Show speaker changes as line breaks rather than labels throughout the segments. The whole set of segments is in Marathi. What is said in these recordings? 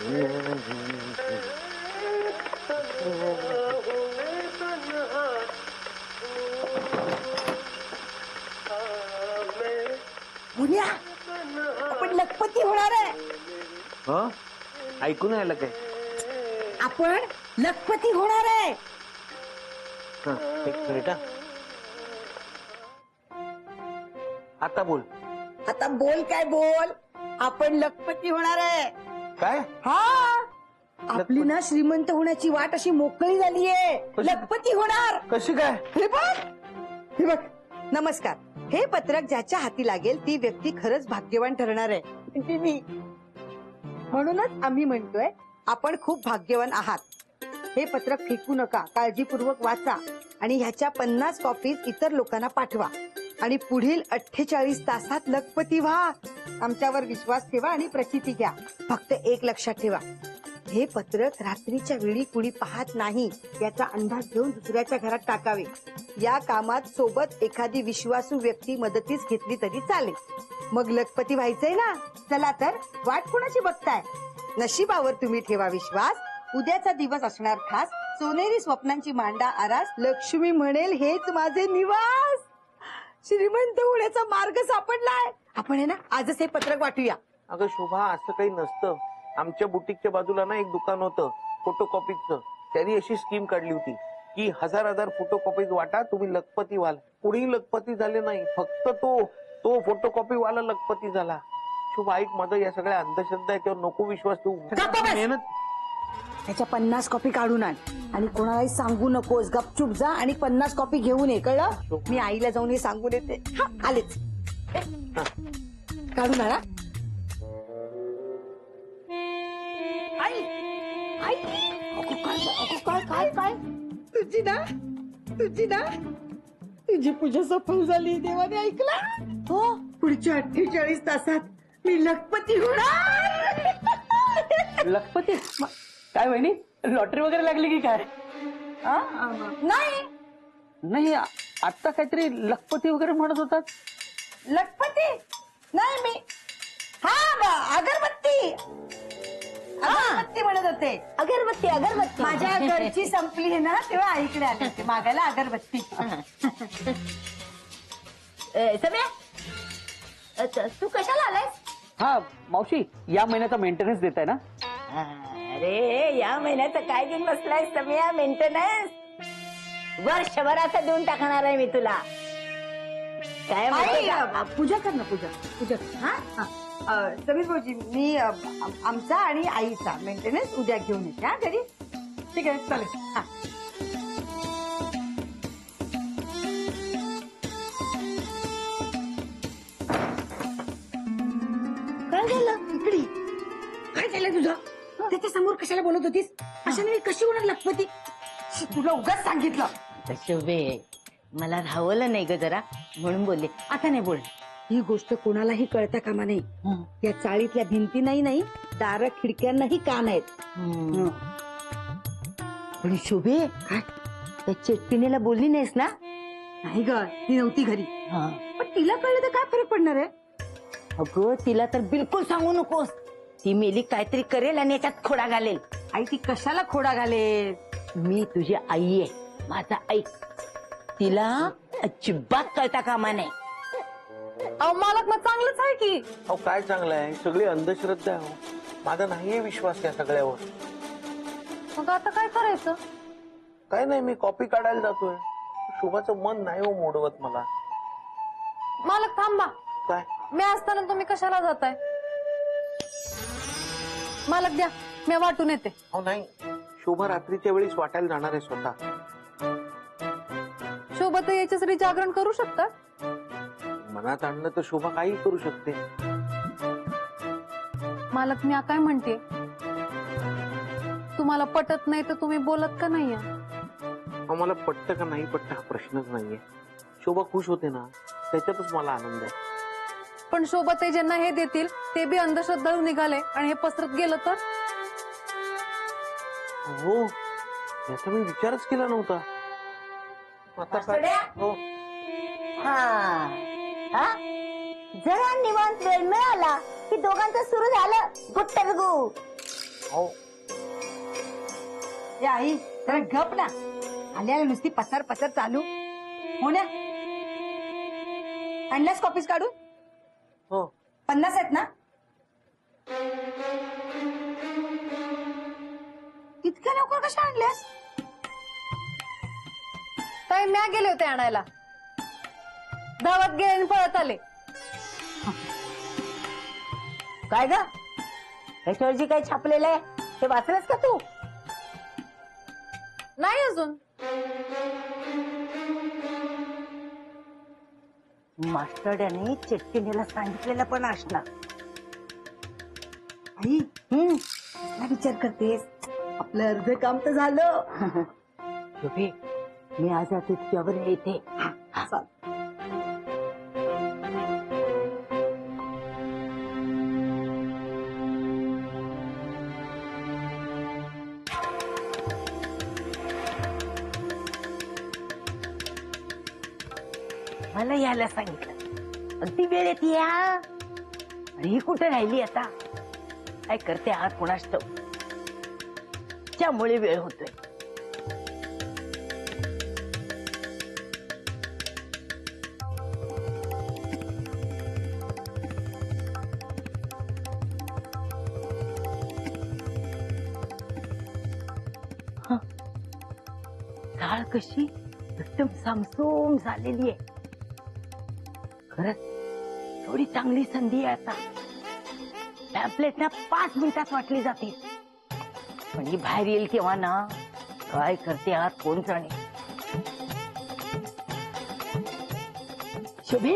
मुनिया, आपण लखपती होणार आहे.
हो, ऐकून आलं काय?
आपण लखपती होणार आहे.
एक मिनिट. आता बोल.
आता बोल काय बोल. आपण लखपती होणार आहे.
काय?
हा, आपली ना श्रीमंत होण्याची वाट अशी मोकळी झालीये. लखपती होणार.
कशी काय?
हे बघ, हे बघ. नमस्कार. हे पत्रक ज्याच्या हाती लागेल ती व्यक्ती खरंच भाग्यवान ठरणार आहे. म्हणजे मी. म्हणूनच आम्ही म्हणतोय आपण खूप भाग्यवान आहात. हे पत्रक फेकू नका, काळजीपूर्वक वाचा आणि ह्याच्या 50 कॉपीज इतर लोकांना पाठवा आणि पुढील 48 तासात लखपती व्हा. आमच्यावर विश्वास ठेवा आणि प्रचिती घ्या. फक्त एक लक्षात ठेवा, हे पत्रक रात्रीच्या वेळी कुणी पाहत नाही याचा अंदाज घेऊन दुसऱ्याच्या घरात टाकावे. या कामात सोबत एखादी विश्वासू व्यक्ती मदतीस घेतली तरी चालेल. मग लखपती व्हायचंय ना. चला तर, वाट कोणाची बघताय. नशिबावर तुम्ही ठेवा विश्वास. उद्याचा दिवस असणार खास. सोनेरी स्वप्नांची मांडा आरास. लक्ष्मी म्हणेल हेच माझे निवास. श्रीमंत होण्याचा मार्ग सापडलाय. आपण आहे ना आजच हे पत्रक वाटूया.
अगं शोभा, असं काही नसतं. आमच्या बुटीकच्या बाजूला ना एक दुकान होतं फोटोकॉपीचं. त्यांनी अशी स्कीम काढली होती की 1000 फोटोकॉपीज वाटा, तुम्ही लखपती व्हाल. कुणीही लखपती झाले नाही, फक्त तो फोटोकॉपी वाला लखपती झाला. शोभा ऐक, माझं या सगळ्या अंधश्रद्धा याच्यावर नको विश्वास ठेवू. मेहनत.
त्याच्या 50 कॉपी काढून आण आणि कोणालाही सांगू नकोस. गपचूप जा आणि 50 कॉपी घेऊन ये, कळलं. मी आईला जाऊन हे सांगून येते. आलेच. काढून आणा. आई, आई, काय काय तुझी ना तुझी पूजा सफल झाली. देवाने ऐकला. हो, पुढच्या 48 तासात मी लखपती होणार.
लखपती? काय वहिनी, लॉटरी वगैरे लागली की काय? नाही, आता काहीतरी लखपती वगैरे म्हणत होतात.
लखपती नाही मी. हा, अगरबत्ती म्हणत होते. अगरबत्ती माझ्या घरची संपली आहे ना, तेव्हा आईकडे आले होते मागायला अगरबत्ती. सम्या, तू कशाला आलायस?
हा मावशी, या महिन्याचा मेंटेनन्स देत आहे ना.
अरे, या महिन्याचं काय घेऊन बसलाय सम्या? मेंटेनन्स वर्षभराचा देऊन टाकणार आहे मी तुला. काय माहिती का?
पूजा कर ना, पूजा कर. हा, समीर भाऊजी, मी आमचा आणि आईचा मेंटेनन्स उद्या घेऊन येते. हा, घरी. ठीक आहे, चालेल. हा, काय झालं इकडे? काय झालं तुझं? त्याच्या समोर कशाला बोलत होतीस? अशाने मी कशी होणार लखपती? तुला उगाच सांगितलं.
शोभे, मला राहवलं नाही ग जरा, म्हणून बोलले. आता नाही बोल.
ही गोष्ट कोणालाही कळता कामा नाही. या चाळीतल्या भिंती नाही, दार खिडक्यांनाही कान आहेत.
पण शोभे, काय त्या चेटपिणीला बोलली नाहीस ना?
नाही ग, ती नव्हती घरी. पण तिला कळलं तर काय फरक पडणार आहे?
अगं, तिला तर बिलकुल सांगू नकोस. ती मेली काहीतरी करेल आणि याच्यात खोडा घालेल.
आई, ती कशाला खोडा घालेल?
मी तुझी आई आहे, माझा ऐक. तिला अजिबात कळता कामा नाही.
अहो मालक, मग चांगलंच आहे की.
अहो काय चांगलं आहे, सगळी अंधश्रद्धा आहे. माझा नाहीये विश्वास या सगळ्यावर.
मग आता काय करायचं?
काय नाही, मी कॉपी काढायला जातोय. शोभाचं मन नाही हो मोडवत मला.
मालक थांबा.
काय?
मी असताना तुम्ही कशाला जाताय? मालक द्या, मी वाटून येते.
हो नाही, शोभा रात्रीच्या वेळीच वाटायला जाणार आहे स्वतः.
शोभा याच्यासाठी जागरण करू शकतात.
मनात आणलं तर शोभा काही करू शकते.
मालक, मी काय म्हणते, तुम्हाला पटत नाही तर तुम्ही बोलत का नाहीये?
आम्हाला पटतं का नाही पटतं हा प्रश्नच नाहीये. शोभा खुश होते ना, त्याच्यातच मला आनंद आहे.
पण शोभा ज्यांना हे देतील ते बी अंधश्रद्धाळू निघाले आणि हे पसरत गेलं तर?
हो, याचा मी विचारच केला नव्हता. आता काय? हो,
जरा निवांत वेळ मिळाला की दोघांचं सुरू झालं गुट्टरगू.
हो.
ए आई जरा गप ना, आल्याला नुसती पसार पसार चालू हो ना. आणल्यास कॉपीज काढून
हो
50 आहेत ना. इतक्या लवकर कशा आणल्यास?
ताई म्या गेले होते आणायला, धावत गेले आणि पळत आले.
काय ग त्याच्यावर जे काही छापलेलं आहे ते वाचलंस का तू?
नाही अजून.
मास्टरने चिठ्ठीला सांगितलेलं पण असणार.
आई काय विचार करतेस? आपलं अर्ध काम तर झालं.
शोभे मी आज तुझ्यावर येते.
चाल.
मला यायला सांगितलं, अगदी वेळ येते या. आणि ही कुठे राहिली आता? काय करते आहात कुणास ठाऊक. त्यामुळे वेळ होतोय. हं. डाळ कशी एकदम सामसूम झालेली आहे. खरंच थोडी चांगली संधी आहे आता. पॅम्पलेट ना 5 मिनिटात वाटली जाते. पण ही बाहेर येईल केव्हा ना? काय करते आहात कोण जाणे. शोभे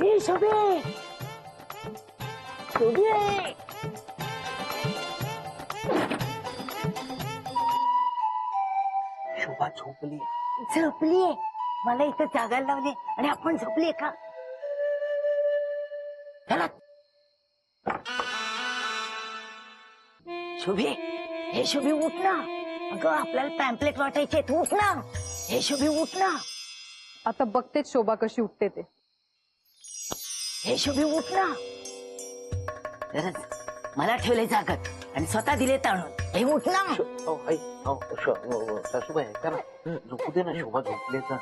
ए शोभे शोभे
शोभा झोपली.
झोपलीये. मला इथं जागायला लावली आणि आपण झोपलीये का? चला शोभे, हे शोभे उठ ना. अगं आपल्याला पॅम्पलेट वाटायचे, उठ ना. हे शोभे उठ ना.
आता बघतेच शोभा कशी उठते ते.
हे शोभे उठ ना. गरज मला ठेवले जागत आणि स्वतः दिले ताणून. हे उठ ना.
आई सासूबाई ऐका ना, झोपू दे ना. शोभा झोपले तर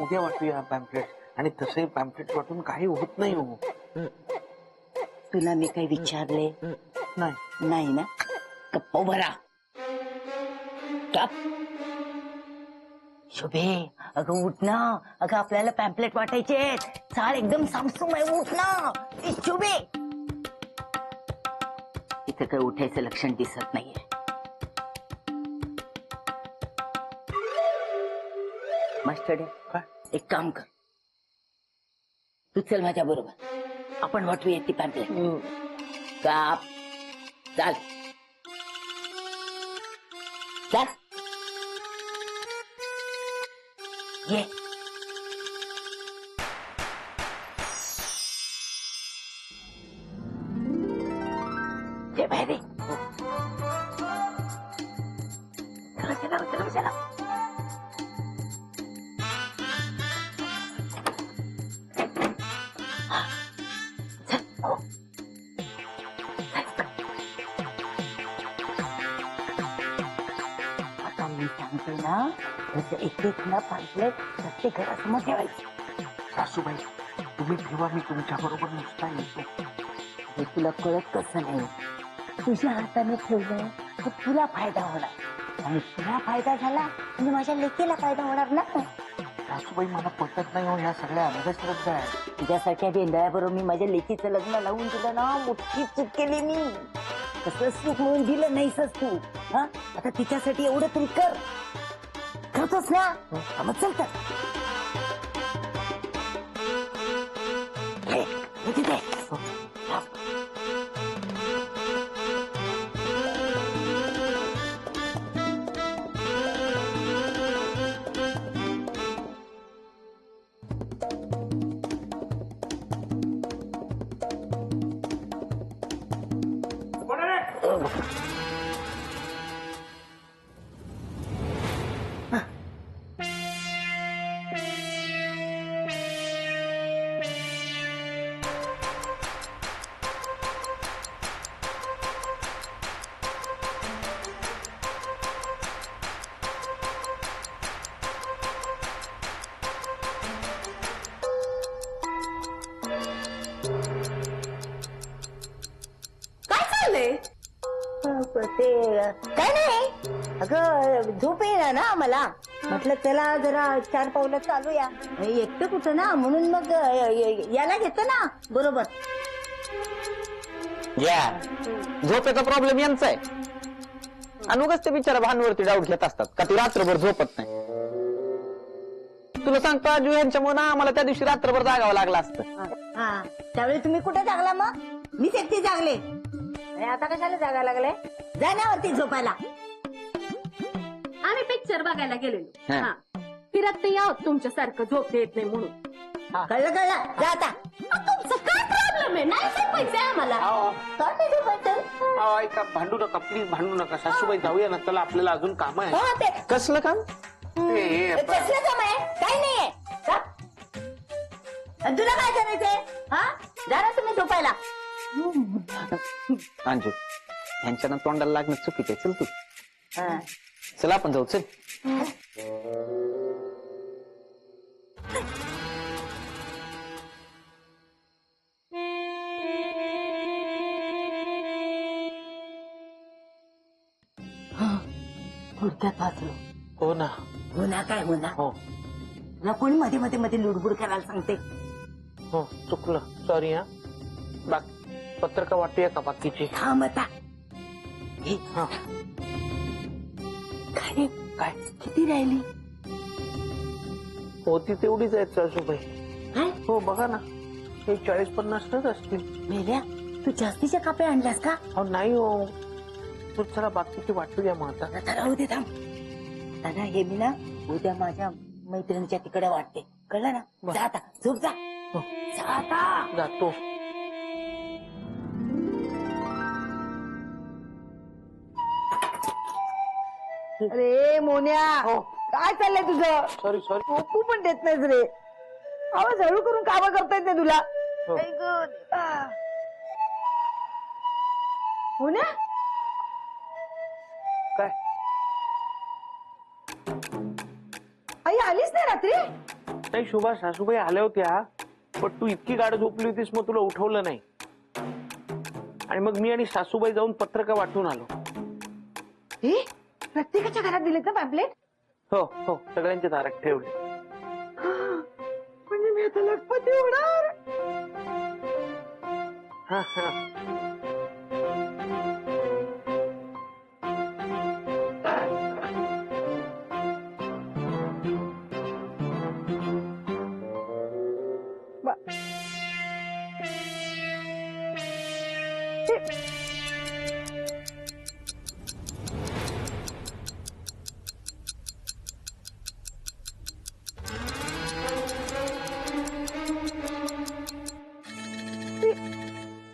उद्या वाटूया पॅम्पलेट. आणि तसे पॅम्पलेट वाटून काही होत नाही हो.
तुला मी काही विचारले
नाही.
नाही ना? गप्प भरा. गप. शोभे अगं उठ ना. अगं आपल्याला पॅम्पलेट वाटायचे. चाळ एकदम सामसूम आहे. उठ ना. ए, शोभे इथं काही उठायचं लक्षण दिसत नाहीये. मास्टर
काय?
एक काम कर, तू चल माझ्या बरोबर. आपण वाटूया ती पॅम्पलेट. काप चाल चाल ये. ये बाहेर ये. चला चला चला चला. आता मी सांगते ना, तसं एक एक ना पॅम्पलेट प्रत्येक घरासमोर ठेवायचं.
सासूबाई तुम्ही ठेवा, मी तुमच्या बरोबर नुसता येतो.
हे तुला कळत कसं नाही? तुझ्या हाताने ठेवलं तर तुला फायदा होणार, आणि तुला फायदा झाला म्हणजे माझ्या लेकीला फायदा होणार ना.
सासूबाई मला पटत नाही हो ह्या सगळ्या अंधश्रद्धा आहे.
तुझ्यासारख्या भेंडाळ्याबरोबर मी माझ्या लेकीचं लग्न लावून दिलं ना, मोठी चूक केली मी. कसं सुख म्हणून दिलं नाहीसच तू. हा आता तिच्यासाठी एवढं तरी कर. करतोस ना? हा, मग चल तर. हे, हे तिथे. ते काय नाही अगं झोप येईना ना मला. म्हटलं त्याला जरा 4 पावलं चालूया. एकटं कुठं ना म्हणून मग याला घेतो ना बरोबर.
या झोपेचा प्रॉब्लेम यांचा आहे. आणि उगाच ते बिचारा भानवरती डाऊट घेत असतात का ती रात्रभर झोपत नाही. तुला सांगतो अजू यांच्यामुळे ना आम्हाला त्या दिवशी रात्रभर जागावं लागलं असतं.
हा त्यावेळी तुम्ही कुठे जागला मग? मीच एकटी जागले. आणि आता कशाला जागा लागले? जाण्यावरती झोपायला.
आम्ही पिक्चर बघायला गेलेलो.
हा.
हा. फिरत नाही आहोत तुमच्यासारखं झोप देत नाही म्हणून.
कळलं जा आता.
तुमचं काय प्रॉब्लेम आहे? नाही झोपायचंय आम्हाला.
काय नाही झोपायचं?
अहो, ऐका, भांडू नका प्लीज, भांडू नका. सासूबाई जाऊया ना, चला आपल्याला अजून काम आहे.
हा ते
कसलं काम?
कसलं काम आहे? काही नाहीये का? आणि तुला काय करायचंय? हा जा ना तुम्ही झोपायला.
अंजू यांच्या ना तोंडाला लागणं चुकीचं आहे. चल तू
हा.
चल आपण जाऊ. चल
पुढच्यात वाचलो.
हो ना.
हो ना काय हो ना.
हो
तुला कोणी मध्ये मध्ये मध्ये लुडबुड करायला सांगते.
हो चुकलं, सॉरी. हा पत्रका वाटूया का बाकीची?
थांब आता. हे,
हा
काय
काय
किती राहिली?
होती तेवढीच आहेत सासूबाई.
काय
हो बघा ना, हे 40-50 असतील.
मेल्या तू जास्तीच्या कापे आणल्यास का?
अहो नाही हो, तू चला बाकीची वाटूया मग आता.
आता राहू दे थांब. दादा हे मी ना उद्या माझ्या मैत्रिणीच्या तिकडे वाटते. कळलं ना? जा आता झोप जा.
हो.
जा आता.
जातो.
अरे मोन्या
हो
काय चाललंय तुझं?
Sorry sorry.
झोपू पण देत नाहीस रे. आवाज हळू करून कामं करता येत नाही तुला.
हो.
आई गं. मोन्या
काय
आई आलीच नाही रात्री?
नाही शुभा, सासूबाई आल्या होत्या पण तू इतकी गाढ झोपली होतीस मग तुला उठवलं नाही. आणि मग मी आणि सासूबाई जाऊन पत्रका वाटून आलो.
हे प्रत्येकाच्या घरात दिलेत ना पॅम्पलेट?
हो हो सगळ्यांच्या दारात ठेवले.
म्हणजे मी आता लखपती होणार.
हा हा.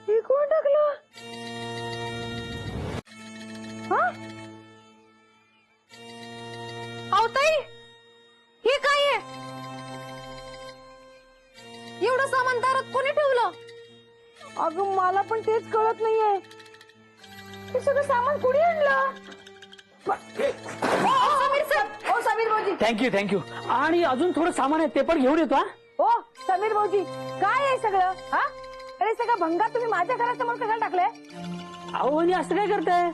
हे कोण टाकलं? हा
अहो ताई हे काय आहे? एवढं सामान दारात कोणी ठेवलं?
अगं मला पण तेच कळत नाहीये. हे सगळं सामान कुणी आणलं? ओ समीर भाऊजी.
थँक्यू. आणि अजून थोडं सामान आहे ते पण घेऊन येतो.
ओ समीर भाऊजी काय आहे सगळं? हा अरे सगळं भंगार तुम्ही माझ्या घरासमोर कशाला टाकलंय?
अहो आणि असं काय करताय?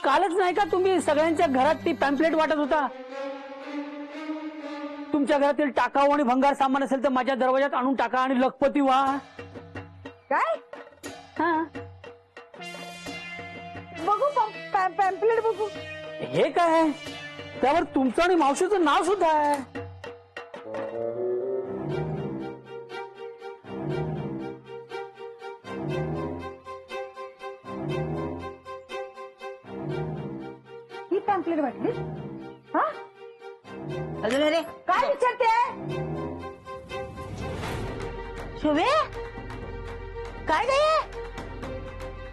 कालच नाही का तुम्ही सगळ्यांच्या घरात ती पॅम्पलेट वाटत होता? तुमच्या घरातील टाकाऊ आणि भंगार सामान असेल तर माझ्या दरवाजात आणून टाका आणि लखपती व्हा.
काय
हा
बघू पॅम्पलेट बघू.
हे काय? त्यावर तुमचं आणि मावशीचं नाव सुद्धा आहे.
ही पॅम्पलेट वाटली? हा
अजून रे
काय विचारते?
शुभे काय काय?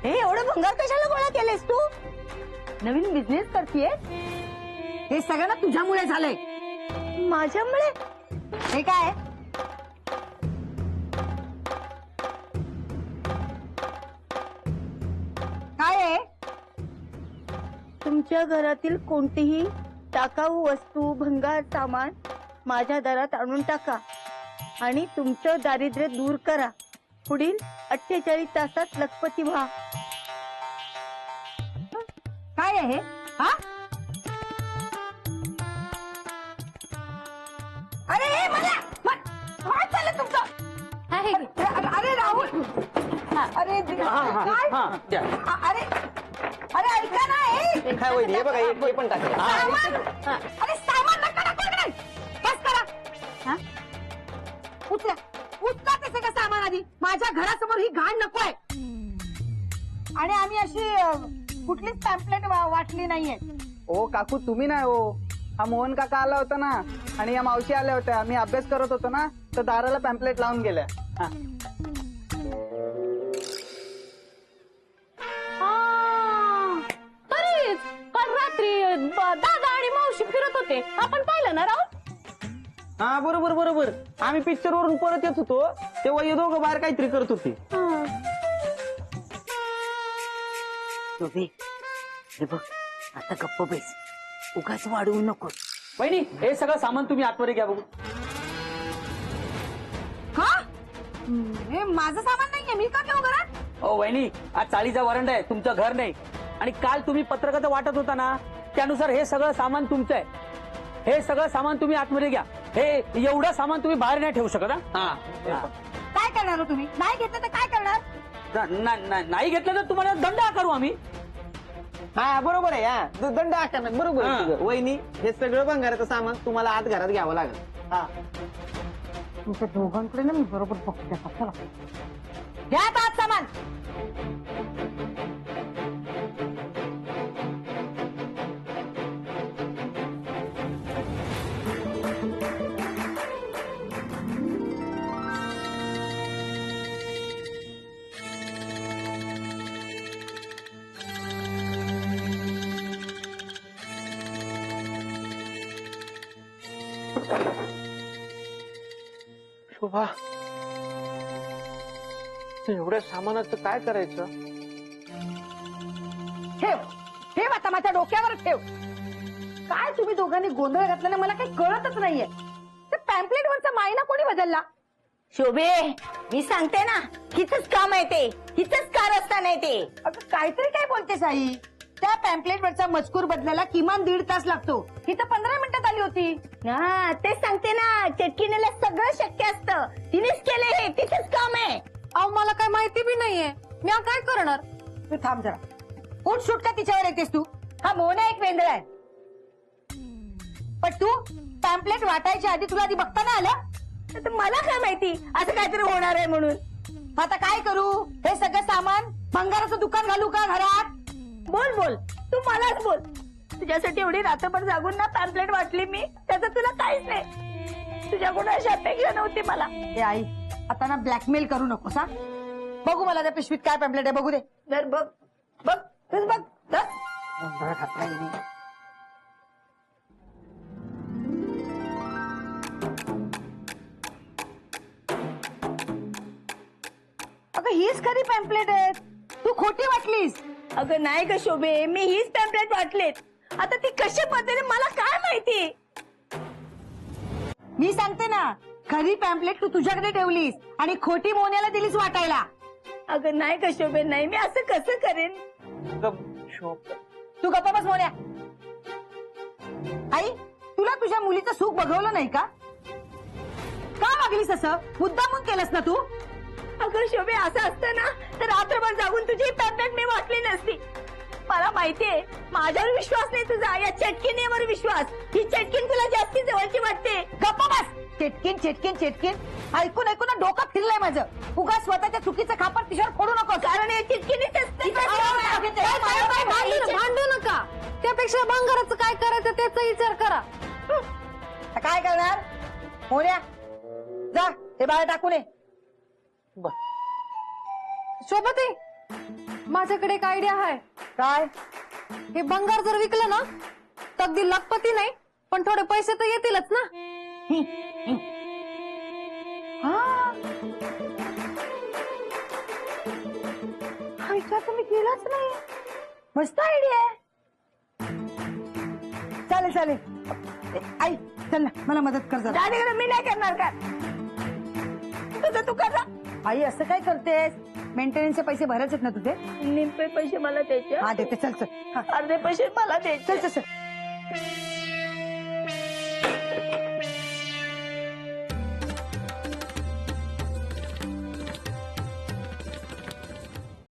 हे एवढं भंगार कशाला गोळा केलेस तू?
नवीन बिझनेस करतीये? हे सगळं ना तुझ्यामुळे झालंय.
माझ्यामुळे?
हे काय? काय आहे?
तुमच्या घरातील कोणतीही टाकाऊ वस्तू भंगार सामान माझ्या दारात आणून टाका आणि तुमचं दारिद्र्य दूर करा. पुढील 48 तासात लखपती व्हा.
आहे हे? हा? अरे हे काय चाललं तुमचं? अरे राहुल, अरे काय? अरे अरे ऐका ना, हे
काय होईल हे बघा हे पण टाका.
सामान, अरे सामान नका टाकू इकडे. बस करा. हा? उचला उचला ते सगळं सामान आधी. माझ्या घरासमोर ही घाण नकोय. आणि आम्ही अशी कुठलीच पॅम्पलेट वाटली नाहीये.
ओ काकू तुम्ही नाही हो, हा मोहन काका आला होता ना आणि या मावशी आल्या होत्या. मी अभ्यास करत होतो ना तर दाराला पॅम्पलेट लावून गेल्या. हा.
तरीच काल रात्री दादा आणि मावशी फिरत होते, आपण पाहिलं ना राहुल?
हा बरोबर बरोबर. आम्ही पिक्चर वरून परत येत होतो तेव्हा हे दोघं बाहेर काहीतरी करत होते.
शोभे, हे बघ आता गप्प बैस, उगाच वाढवू नको.
वहिनी हे सगळं सामान तुम्ही आतमध्ये घ्या बघू.
हा? हे माझं सामान नाहीये, मी का घेऊ घरात?
ओ वहिनी, आज चाळीचा वरंडा आहे, तुमचं घर नाही. आणि काल तुम्ही पत्रकाचं वाटत होता ना, त्यानुसार हे सगळं सामान तुमचं आहे. हे सगळं सामान तुम्ही आतमध्ये घ्या. हे एवढं सामान तुम्ही बाहेर नाही ठेवू शकत. हा
काय करणार हो तुम्ही? नाही घेतलं तर काय करणार?
नाही घेतलं तर तुम्हाला दंड आकारू आम्ही.
हा बरोबर आहे. हा दंड आकारणार बरोबर आहे तुझं. वहिनी हे सगळं भंगाराचं सामान तुम्हाला आत घरात घ्यावं लागेल. हा
तुमच्या दोघांकडे ना मी बरोबर बघते. चला घ्या आता आत सामान.
शोभा, एवढ्या सामानाचं काय करायचं?
ठेव ठेव आता माझ्या डोक्यावर ठेव. काय तुम्ही दोघांनी गोंधळ घातला ना, मला काही कळतच नाहीये. ते पॅम्पलेट वरचा मायना कोणी बदलला?
शोभे, मी सांगते ना, हिचंच काम आहे ते, हिचंच कारस्थान आहे ते.
अगं काहीतरी काय बोलतेस आई? त्या पॅम्पलेट वरचा मजकूर बदलायला किमान 1.5 तास लागतो. ही तर 15 मिनिटात आली होती.
हा तेच सांगते ना, चटकीनेला सगळं शक्य असतं. तिनेच केले, हे तिचंच काम आहे.
अहो मला काय माहिती बी नाहीये, मी काय करणार?
तू थांब जरा. उठ सुट का तिच्यावर येतेस तू? हा मोना एक वेंदळ आहे. पण तू पॅम्पलेट वाटायच्या आधी तुला आधी बघता नाही आलं?
तर मला काय माहिती असं काहीतरी होणार आहे म्हणून.
आता काय करू? हे सगळं सामान भंगाराचं दुकान घालू का घरात?
बोल बोल, तू मलाच बोल. तुझ्यासाठी एवढी रात्रभर जागून ना पॅम्पलेट वाटली मी, त्याचं तुला काहीच नाही. तुझ्याकडून अशी अपेक्षा नव्हती मला.
ए आई, आता ना ब्लॅकमेल करू नकोस हा. बघू मला त्या पिशवीत काय पॅम्पलेट आहे, बघू दे.
जर बघ बघ तूच बघ. धर.
अगं हीच खरी पॅम्पलेट आहे, तू खोटी वाटलीस.
अगं नाही ग शोभे, मी हीच पॅम्पलेट वाटलेत. आता ती कशी बदलेल मला काय माहिती.
मी सांगते ना, खरी पॅम्पलेट तू तुझ्याकडे ठेवलीस आणि खोटी मोन्याला दिलीस वाटायला.
अगं नाही ग शोभे, नाही. मी असं कसं करेन?
तू गप्पा बस मोन्या. आई, तुला तुझ्या मुलीचं सुख बघवलं नाही का? का वागलीस असं? मुद्दामून केलंस ना तू?
अगं शोभे, असं असतं ना तर रात्रभर जागून तुझी पॅम्पलेट मी वाटली नसती. मला माहितीये माझ्यावर विश्वास नाही तुझा, या चटकिनीवर विश्वास. ही चटकीन तुला जास्ती जवळची वाटते.
गप्पा बस. चेटकीन चेटकीन चेटकीन ऐकून ऐकून ना डोकं फिरलंय माझं. उगा स्वतःच्या चुकीचं खापर तिच्यावर फोडू नको.
कारण हे चिटकिनीच
भांडू नका, त्यापेक्षा भंगाराचं काय करायचं त्याचा विचार करा.
काय करणार? मोन्या जा ते बाहेर टाकून ये.
शोभते, माझ्याकडे एक आयडिया आहे.
काय?
हे भंगार जर विकलं ना तर अगदी लखपती नाही पण थोडे पैसे तर येतीलच ना.
हा विचार तर मी केलाच नाही. मस्त आयडिया आहे. चालेल चालेल. आई चल ना, मला मदत कर जरा.
मी नाही करणार का? तुझं तू कर.
आई असं काय करतेस? मेंटेनन्सचे पैसे भरायचे ना तुझे?
निम्मे पैसे मला द्यायचे
हा देते, चल चल. हा,
अर्धे पैसे मला द्यायचे
चल चल चल.